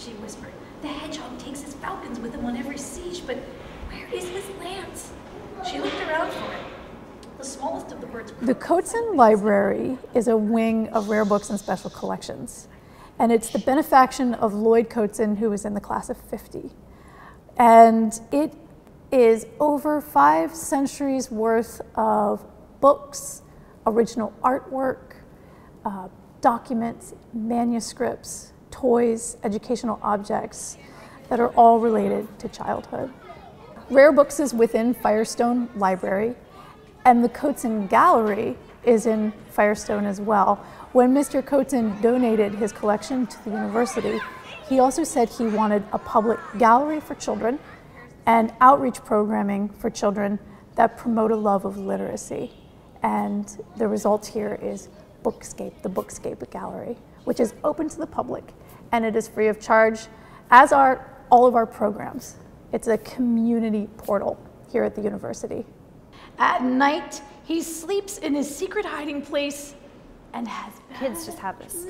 she whispered. The hedgehog takes his falcons with him on every siege, but where is his lance? She looked around for it. The smallest of the birds. The Cotsen Library is a wing of rare books and special collections. And it's the benefaction of Lloyd Cotsen, who was in the class of 50. And it is over 5 centuries worth of books, original artwork, documents, manuscripts, toys, educational objects that are all related to childhood. Rare Books is within Firestone Library, and the Cotsen Gallery is in Firestone as well. When Mr. Cotsen donated his collection to the university, he also said he wanted a public gallery for children and outreach programming for children that promote a love of literacy. And the result here is Bookscape, the Bookscape Gallery, which is open to the public, and it is free of charge, as are all of our programs. It's a community portal here at the university. At night, he sleeps in his secret hiding place and has kids just have this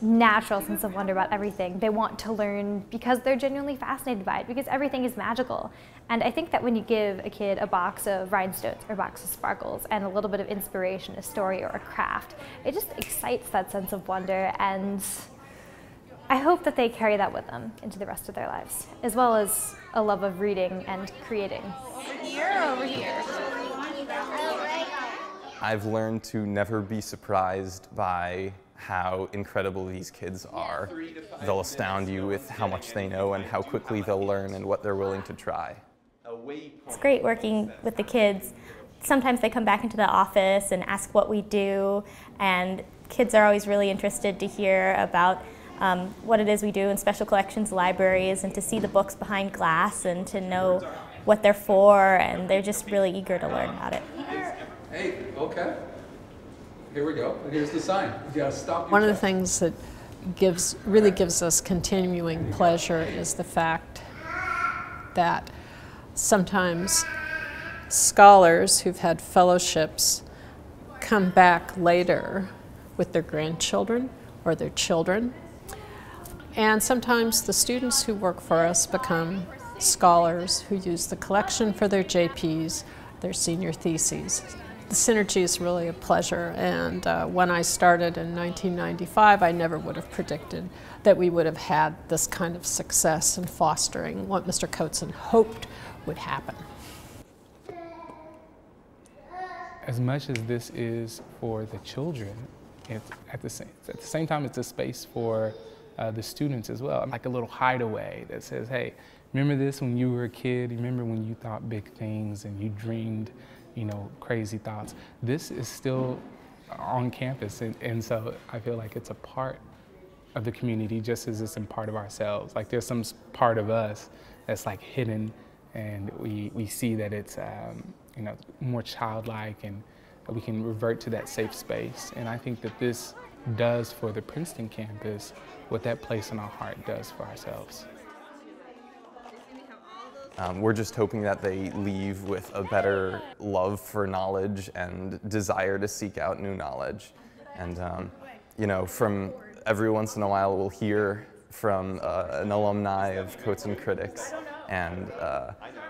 natural sense of wonder about everything. They want to learn because they're genuinely fascinated by it, because everything is magical. And I think that when you give a kid a box of rhinestones or a box of sparkles and a little bit of inspiration, a story or a craft, it just excites that sense of wonder, and I hope that they carry that with them into the rest of their lives, as well as a love of reading and creating. over here. I've learned to never be surprised by how incredible these kids are. They'll astound you with how much they know and how quickly they'll learn and what they're willing to try. It's great working with the kids. Sometimes they come back into the office and ask what we do, and kids are always really interested to hear about what it is we do in special collections libraries, and to see the books behind glass and to know what they're for, and they're just really eager to learn about it. Hey, okay. Here we go. Here's the sign. You gotta stop. One of the things that really gives us continuing pleasure is the fact that sometimes scholars who've had fellowships come back later with their grandchildren or their children. And sometimes the students who work for us become scholars who use the collection for their JPs, their senior theses. The synergy is really a pleasure, and when I started in 1995, I never would have predicted that we would have had this kind of success in fostering what Mr. Cotsen hoped would happen. As much as this is for the children, it's at the same time it's a space for the students as well, like a little hideaway that says, hey, remember this when you were a kid? Remember when you thought big things and you dreamed, you know, crazy thoughts? This is still on campus, and so I feel like it's a part of the community just as it's a part of ourselves. Like there's some part of us that's like hidden, and we see that it's you know, more childlike, and we can revert to that safe space. And I think that this does for the Princeton campus what that place in our heart does for ourselves. We're just hoping that they leave with a better love for knowledge and desire to seek out new knowledge. And you know, from every once in a while we'll hear from an alumni of Cotsen critics, and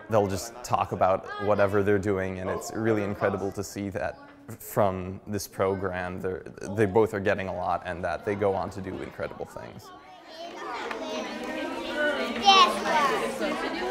they'll just talk about whatever they're doing, and it's really incredible to see that from this program they both are getting a lot, and that they go on to do incredible things. Yes.